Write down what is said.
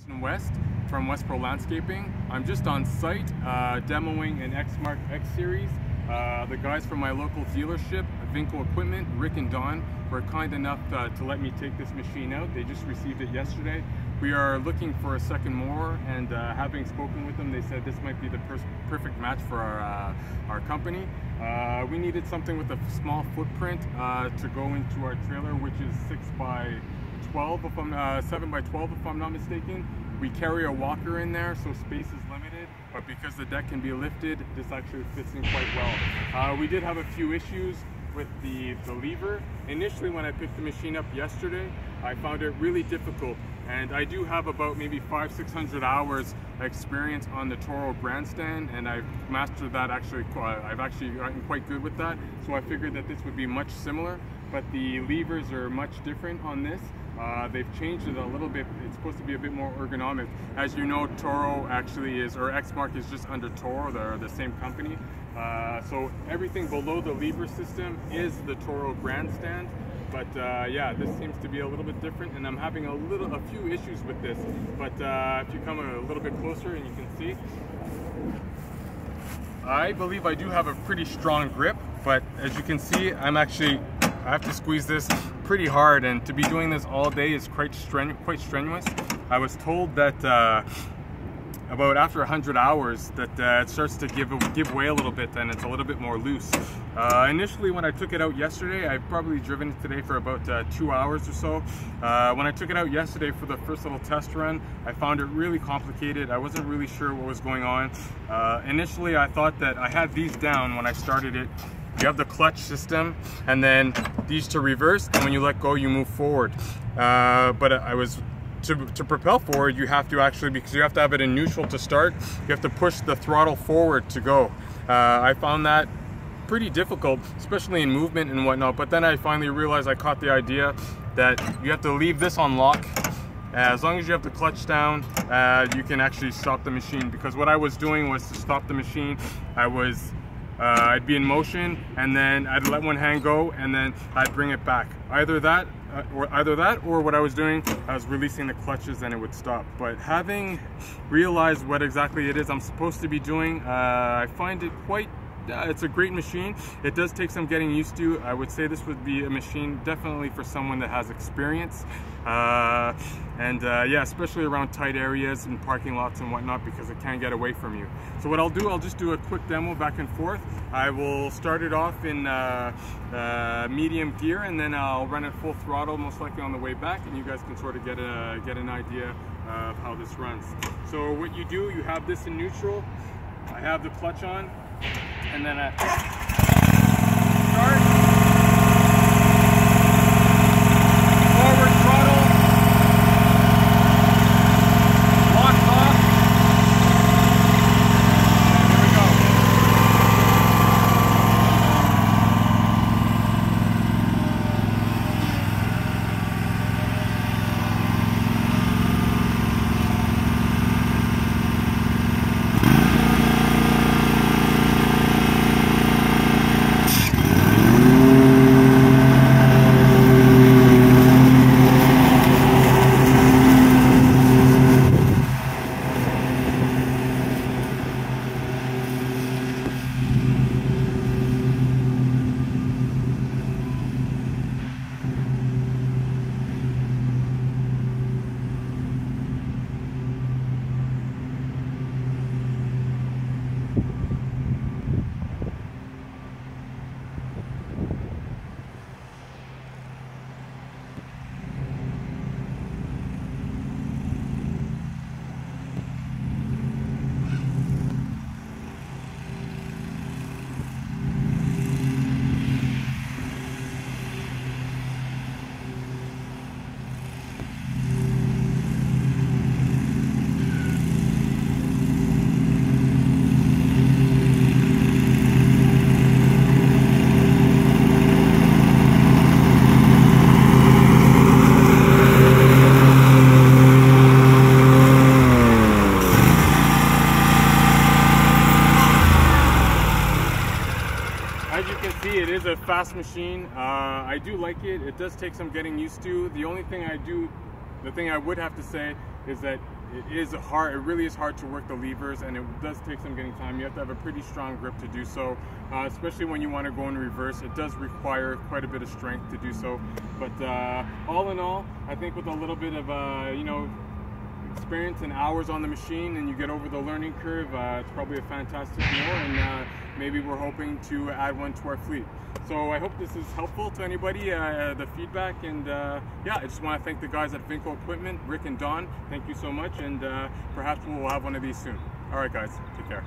West from West Pro Landscaping. I'm just on site demoing an Xmark X Series. The guys from my local dealership, VInco Equipment, Rick and Don, were kind enough to let me take this machine out. They just received it yesterday. We are looking for a second mower, and having spoken with them, they said this might be the perfect match for our company. We needed something with a small footprint to go into our trailer, which is 6x12, if I'm 7x12 if I'm not mistaken. We carry a walker in there, so space is limited, but because the deck can be lifted, this actually fits in quite well. We did have a few issues with the lever. Initially, when I picked the machine up yesterday, I found it really difficult, and I do have about maybe 500-600 hours experience on the Toro grandstand, and I've mastered that. I've actually gotten quite good with that, so I figured that this would be much similar, but the levers are much different on this. They've changed it a little bit. It's supposed to be a bit more ergonomic. As you know, Toro actually is, or Xmark is just under Toro. They're the same company. So everything below the lever system is the Toro grandstand. But yeah, this seems to be a little bit different, and I'm having a few issues with this. But if you come a little bit closer and you can see, I believe I do have a pretty strong grip, but as you can see, I have to squeeze this pretty hard, and to be doing this all day is quite strenuous. I was told that about after 100 hours that it starts to give way a little bit, and it's a little bit more loose. Initially, when I took it out yesterday, I've probably driven it today for about 2 hours or so. When I took it out yesterday for the first little test run, I found it really complicated. I wasn't really sure what was going on. Initially, I thought that I had these down when I started it. You have the clutch system, and then these to reverse, and when you let go, you move forward. But to propel forward, you have to actually, because you have to have it in neutral to start, you have to push the throttle forward to go. I found that pretty difficult, especially in movement and whatnot, but then I finally realized, I caught the idea that you have to leave this on lock. As long as you have the clutch down, you can actually stop the machine, because what I was doing was to stop the machine, I'd be in motion, and then I'd let one hand go, and then I'd bring it back. Either that, or what I was doing, I was releasing the clutches and it would stop. But having realized what exactly it is I'm supposed to be doing, I find it quite, it's a great machine. It does take some getting used to. I would say this would be a machine definitely for someone that has experience. Yeah, especially around tight areas and parking lots and whatnot, because it can get away from you. So what I'll do, I'll just do a quick demo back and forth. I will start it off in medium gear, and then I'll run it full throttle, most likely on the way back, and you guys can sort of get an idea of how this runs. So what you do, you have this in neutral. I have the clutch on, and then I start. is a fast machine. I do like it. It does take some getting used to. The only thing the thing I would have to say is that it really is hard to work the levers, and it does take some getting time. You have to have a pretty strong grip to do so, especially when you want to go in reverse. It does require quite a bit of strength to do so. But all in all, I think with a little bit of experience and hours on the machine, and you get over the learning curve, it's probably a fantastic deal, and maybe we're hoping to add one to our fleet. So I hope this is helpful to anybody, the feedback, and yeah, I just want to thank the guys at VInco Equipment, Rick and Don. Thank you so much, and perhaps we'll have one of these soon. All right, guys, take care.